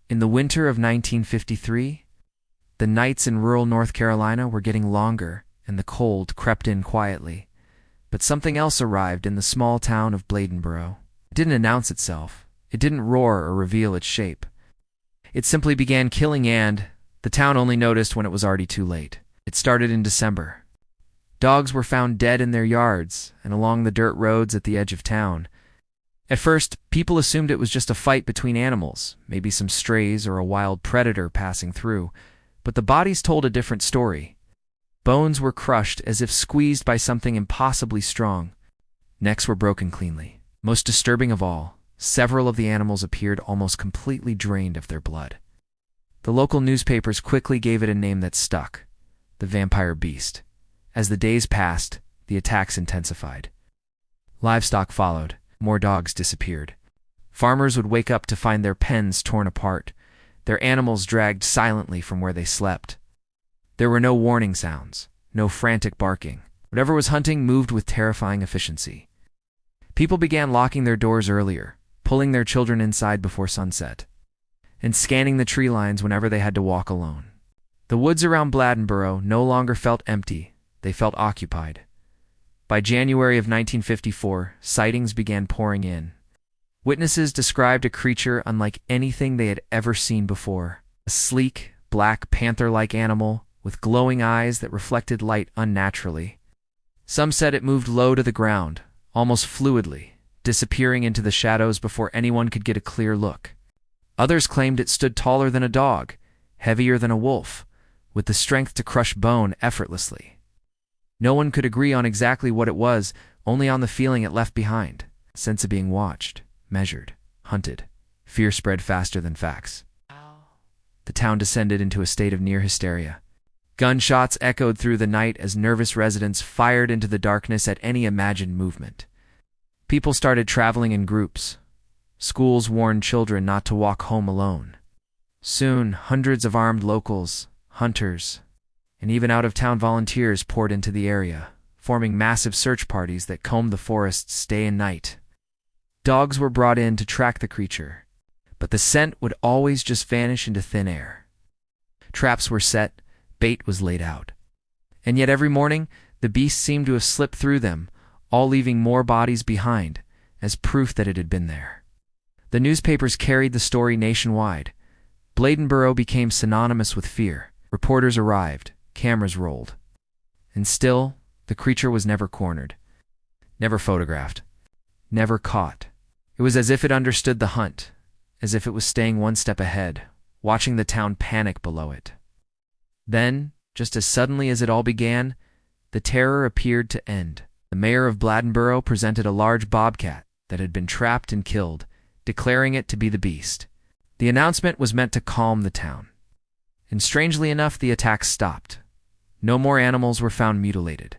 In the winter of 1953, the nights in rural North Carolina were getting longer and the cold crept in quietly. But something else arrived in the small town of Bladenboro. It didn't announce itself. It didn't roar or reveal its shape. It simply began killing, and the town only noticed when it was already too late. It started in December. Dogs were found dead in their yards and along the dirt roads at the edge of town. At first, people assumed it was just a fight between animals, maybe some strays or a wild predator passing through, but the bodies told a different story. Bones were crushed as if squeezed by something impossibly strong. Necks were broken cleanly. Most disturbing of all, several of the animals appeared almost completely drained of their blood. The local newspapers quickly gave it a name that stuck: the vampire beast. As the days passed, the attacks intensified. Livestock followed. More dogs disappeared. Farmers would wake up to find their pens torn apart, their animals dragged silently from where they slept. There were no warning sounds, no frantic barking. Whatever was hunting moved with terrifying efficiency. People began locking their doors earlier, pulling their children inside before sunset, and scanning the tree lines whenever they had to walk alone. The woods around Bladenboro no longer felt empty, they felt occupied. By January of 1954, sightings began pouring in. Witnesses described a creature unlike anything they had ever seen before. A sleek, black panther-like animal with glowing eyes that reflected light unnaturally. Some said it moved low to the ground, almost fluidly, disappearing into the shadows before anyone could get a clear look. Others claimed it stood taller than a dog, heavier than a wolf, with the strength to crush bone effortlessly. No one could agree on exactly what it was, only on the feeling it left behind. A sense of being watched, measured, hunted. Fear spread faster than facts. The town descended into a state of near hysteria. Gunshots echoed through the night as nervous residents fired into the darkness at any imagined movement. People started traveling in groups. Schools warned children not to walk home alone. Soon, hundreds of armed locals, hunters, and even out-of-town volunteers poured into the area, forming massive search parties that combed the forests day and night. Dogs were brought in to track the creature, but the scent would always just vanish into thin air. Traps were set, bait was laid out. And yet every morning, the beast seemed to have slipped through them, all leaving more bodies behind, as proof that it had been there. The newspapers carried the story nationwide. Bladenboro became synonymous with fear. Reporters arrived, cameras rolled. And still, the creature was never cornered, never photographed, never caught. It was as if it understood the hunt, as if it was staying one step ahead, watching the town panic below it. Then, just as suddenly as it all began, the terror appeared to end. The mayor of Bladenboro presented a large bobcat that had been trapped and killed, declaring it to be the beast. The announcement was meant to calm the town. And strangely enough, the attacks stopped. No more animals were found mutilated.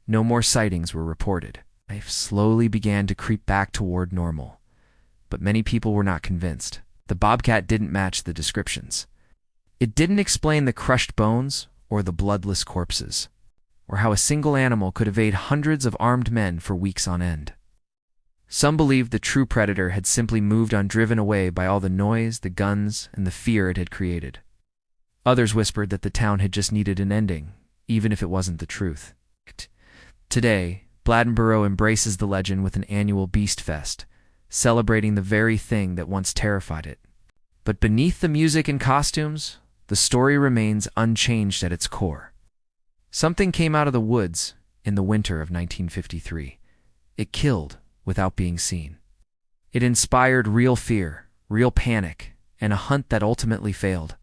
No more sightings were reported. Life slowly began to creep back toward normal. But many people were not convinced. The bobcat didn't match the descriptions. It didn't explain the crushed bones or the bloodless corpses, or how a single animal could evade hundreds of armed men for weeks on end. Some believed the true predator had simply moved on, driven away by all the noise, the guns, and the fear it had created. Others whispered that the town had just needed an ending, even if it wasn't the truth. Today, Bladenboro embraces the legend with an annual Beast Fest, celebrating the very thing that once terrified it. But beneath the music and costumes, the story remains unchanged at its core. Something came out of the woods in the winter of 1953. It killed without being seen. It inspired real fear, real panic, and a hunt that ultimately failed.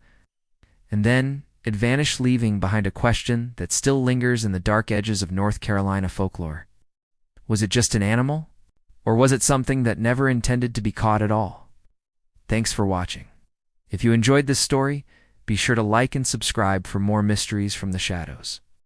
And then it vanished, leaving behind a question that still lingers in the dark edges of North Carolina folklore. Was it just an animal? Or was it something that never intended to be caught at all? Thanks for watching. If you enjoyed this story, be sure to like and subscribe for more mysteries from the shadows.